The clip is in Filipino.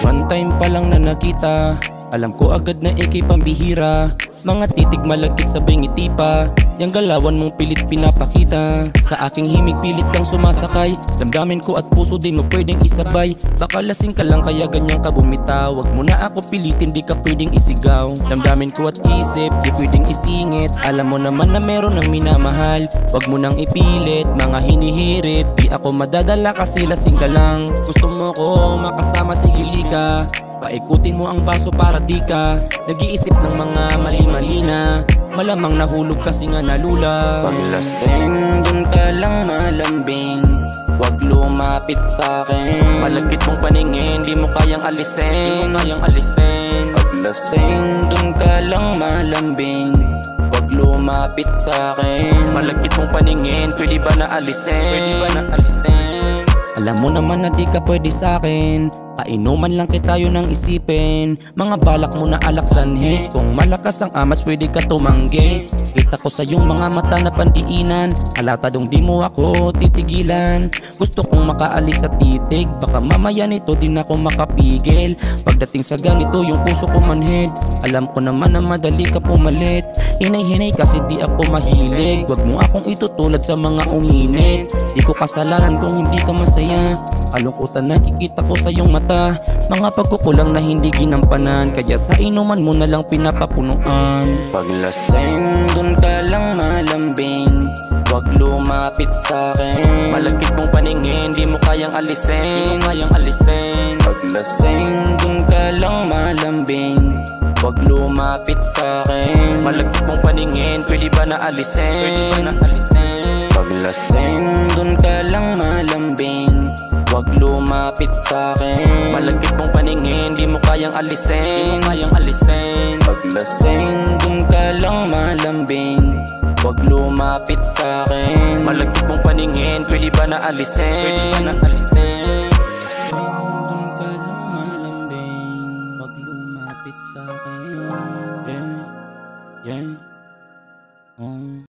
One time pa lang na nakita, alam ko agad na ikay pambihira. Mga titig malagkit sabay ngiti pa, yang galawan mong pilit pinapakita. Sa aking himig pilit kang sumasakay, damdamin ko at puso di mo pwedeng isabay. Baka lasing ka lang kaya ganyan ka bumitaw. Wag mo na ako pilitin, di ka pwedeng isigaw. Damdamin ko at isip, di pwedeng isingit. Alam mo naman na meron ng minamahal, wag mo nang ipilit, mga hinihirit. Di ako madadala kasi lasing ka lang. Gusto mo ko makasama, sige lika. Paikutin mo ang baso para di ka nag-iisip ng mga mali-mali na. Malamang nahulog kasi nga nalula. Paglasing dun ka lang malambing, wag lumapit sa'kin. Malagkit mong paningin, di mo kayang alisin. Paglasing dun ka lang malambing, wag lumapit sa'kin. Malagkit mong paningin, pwede ba na alisin? Alam mo naman na di ka pwede sa'kin, kainuman lang kita yun ang isipin. Mga balak mo na alaksanhin, kung malakas ang amas pwede ka tumanggi. Kita ko sa iyong mga mata na pandiinan, halata dong di mo ako titigilan. Gusto kong makaalis sa titig, baka mamaya nito din ako makapigil. Pagdating sa ganito yung puso ko manhid, alam ko naman na madali ka pumalit. Hinay-hinay kasi di ako mahilig, wag mo akong itutulad sa mga uminit. Di ko kasalanan kung hindi ka masaya, kalungkutan nakikita ko sa iyong mata. Mga pagkukulang na hindi ginampanan, kaya sa inuman mo na lang pinapapunuan. Paglasing dun ka lang malambing, wag lumapit sa'kin. Malagkit mong paningin, di mo kayang alisin. Paglasing dun ka lang malambing, wag lumapit sa'kin. Malagkit mong paningin, pwede ba na alisin? Paglasing dun ka lang malambing, wag lumapit sa'kin. Malagkit mong paningin, di mo kayang alisin. Paglasing dun ka lang malambing, wag lumapit sa'kin. Malagkit mong paningin, pwede ba na alisin?